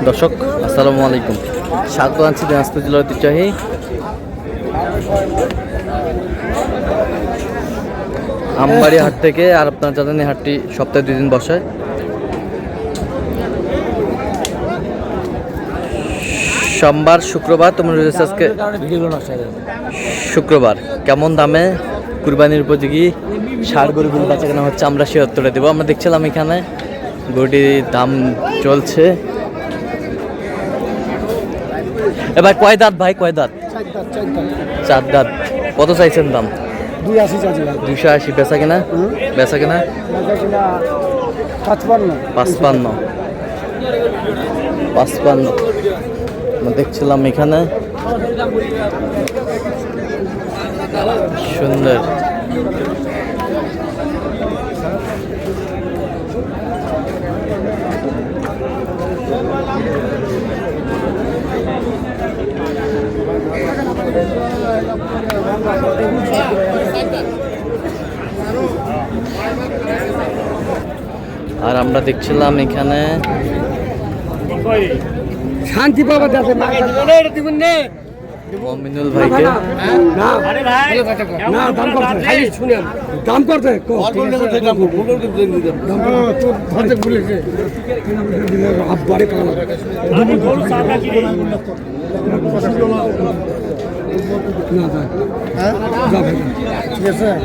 দর্শক আসসালামু আলাইকুম, স্বাগত আনছি দিনাজপুর জেলার ঐতিহ্যবাহী আমবাড়ি হাট থেকে। আর আপনারা জানেন এই হাটটি সপ্তাহে 2 দিন বসে। সোমবার শুক্রবার। তোমরা আজকে শুক্রবার। কেমন দামে কুরবানির উপযোগী ষাঁড় গরুগুলো বেচা কেনা হচ্ছে আমরা সে উত্তরটা দেবো। আমরা দেখছিলাম এখানে গরুটির দাম চলছে। এবার কয় দাঁত ভাই, কয় দাঁত? 4 দাঁত। কত চাইছেন দাম? 280। বেচা কেনা? বেচা কেনা 55। দেখছিলাম এখানে সুন্দর আর আমরা দেখছিলাম এখানে শান্তি পাবা মমিনুল ভাইকে। দাম করতে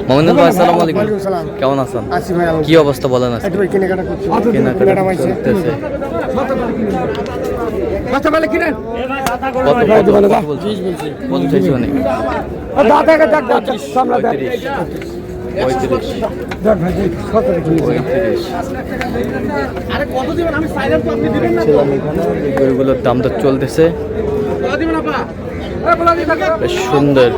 মমিনুল ভাই আসসালামু আলাইকুম, কেমন আছেন? কি অবস্থা বলেন? কেনাকাটা চলতেছে। কত চাইছি অনেক? 35। গরুগুলোর দাম তো চলতেছে বেশ সুন্দর।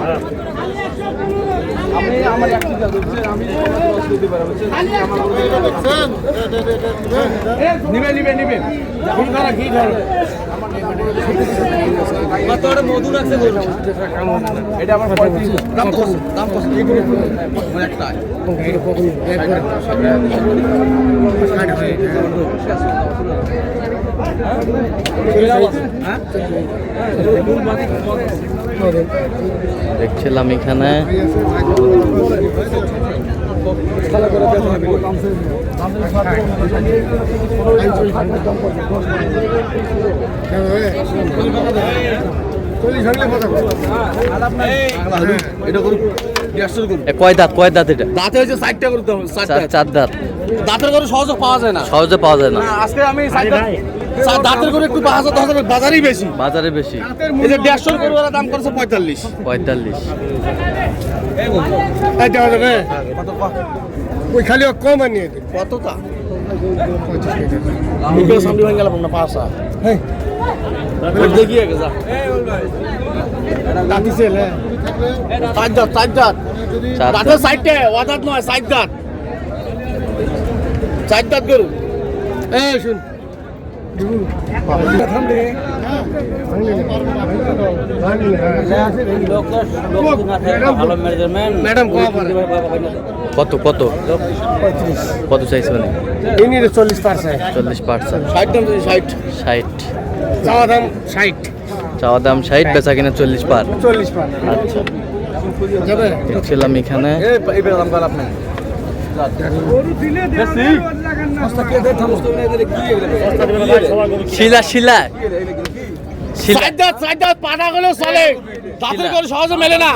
মধুর আছে এটা আমার দেখছিলাম এখানে কয় দাঁত? কয় দাঁত এটা? দাঁতে হচ্ছে 60টা করে 4 দাঁত। দাঁতের করে সহজে পাওয়া যায় না, সহজে পাওয়া যায় না। আজকে আমি দাঁতের করে একটু 5,000 বাজারই বেশি, বাজারে বেশি। এই যে 150 করে ওরা দাম করেছে 45। ওই খালি কম নিয়ে কতটা সামনে ভাঙ গেল না 5 দেখিয়ে গেছে দাঁতের 60টা ওয়াদাত নয় 60 দাঁত 4 দাঁত গরু। এই শুন কত কত কত চাইছে? মানে 40%। 60। চাওয়া দাম 60, চাওয়া দাম 60, বেচা কিনা 40 পার। আচ্ছা দেখছিলাম এখানে শিলা শিলা পাটা গেলে চলে, দাঁতের করে সহজে মেলে না।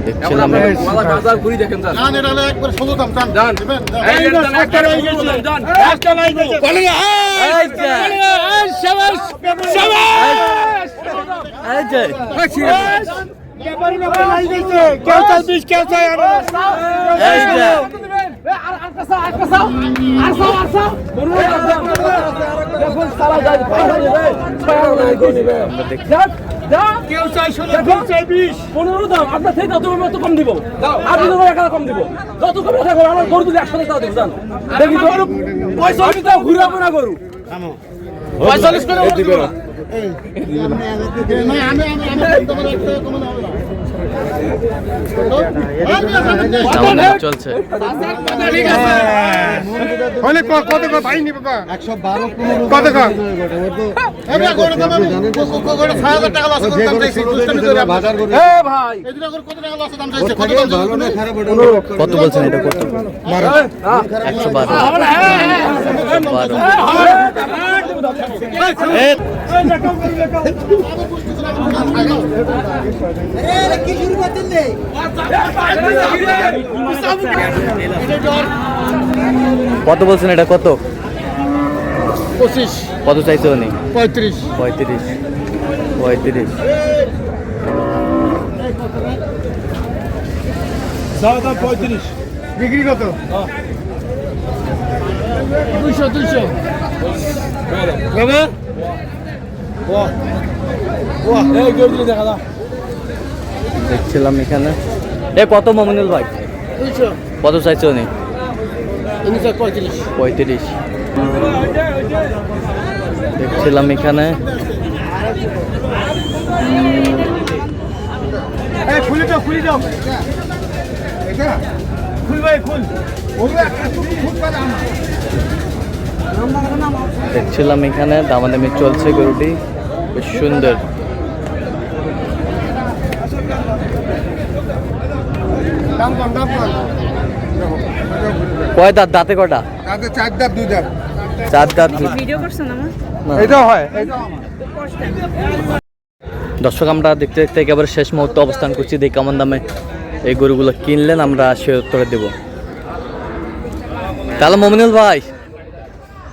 দেখছিলাম কেউ চাই 15 দাম আপনার থেকে যত কম দিব, আপনি তো টাকা কম দিব, যত কম টাকা আমার গরু দিলে 100 টাকা দিবেন। দেখি তো 45 টাকা ঘুরে আপনারা গরু 45 করে দিবেন। দামাদামি চলছে। কত বলছেন এটা? কত? 112। কত বলছেন এটা? কত? 25। কত চাইছে উনি? 35। 35। 35। বিক্রি কত? 200। 200 দেখছিলাম এখানে। কত মমিনুল ভাই? 200। কত চাইছে উনি? 35। 35। দেখছিলাম এখানে। খুলে দাও খুল ভাই খুল। দেখছিলাম এখানে দামাদামি চলছে গরুটি, বেশ সুন্দর। কয় দাঁত? দাঁতে কটা? দাঁতে 4 দাঁত 2 দাঁত। 4 দাঁত। ভিডিও করছেন আমার? এটা হয়। দর্শক, আমরা দেখতে দেখতে একেবারে শেষ মুহূর্তে অবস্থান করছি। দেখি কেমন দামে এই গরুগুলো কিনলেন, আমরা সে উত্তরে দেব। তাহলে মমিনুল ভাই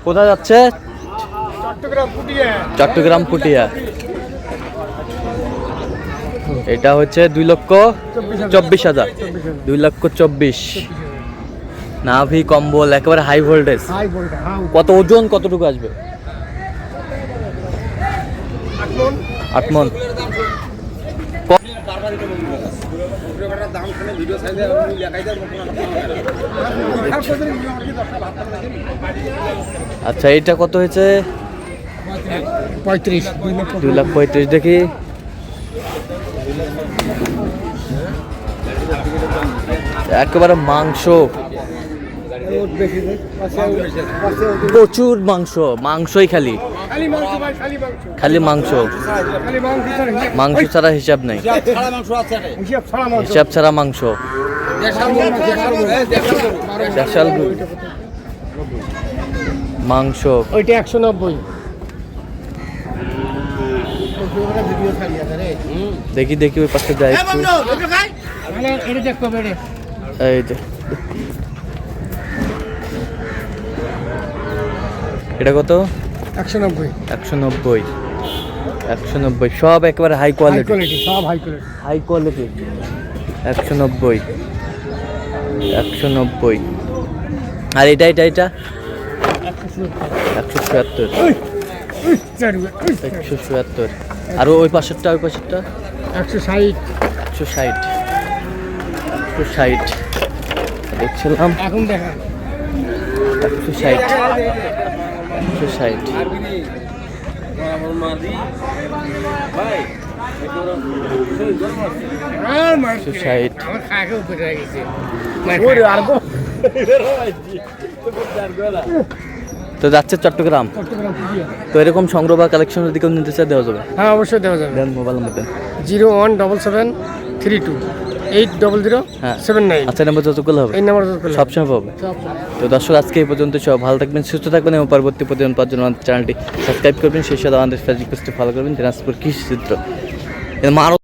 কোথায় যাচ্ছে? চট্টগ্রাম পুটিয়া। এটা হচ্ছে 2,24,000। 2,24,000। নাভি কম্বল একেবারে হাই ভোল্টেজ। কত ওজন? কতটুকু আসবে? 8 মণ। আচ্ছা, এটা কত হয়েছে? 35। 2,35,000। দেখি একেবারে মাংস, প্রচুর মাংস। মাংসই খালি মাংস। মাংস ছাড়া হিসাব নাই। হিসাব ছাড়া মাংস। দেশাল মাংস। ওইটা 190। দেখি দেখি ওই পাশে যাই একটু। এই যে এটা কত? 190। 190। 190 সব একেবারে হাই কোয়ালিটি। সব হাই কোয়ালিটি। High quality. 190। 190। আর এটা 177। 177। আর ওই পাশেরটা? 160। 160। 160 দেখছিলাম। এখন দেখা 160। 160। তো যাচ্ছে চট্টগ্রাম। তো এরকম সংগ্রহ বা কালেকশনের দিকেও নিতে চাই, দেওয়া যাবে? হ্যাঁ, অবশ্যই দেওয়া যাবে। দেন মোবাইল নাম্বার দেন। 01773280079। আচ্ছা, নাম্বার যত করলে হবে? এই নাম্বার সবসময় পাবে। তো দর্শক, আজকে এই পর্যন্ত। সব ভালো থাকবেন, সুস্থ থাকবেন এবং পরবর্তী প্রতিদিন পাওয়ার জন্য আমাদের চ্যানেলটি সাবস্ক্রাইব করবেন। সেই সাথে আমাদের ফেসবুক পেজটি ফলো করবেন। দিনাজপুর কৃষি চিত্র।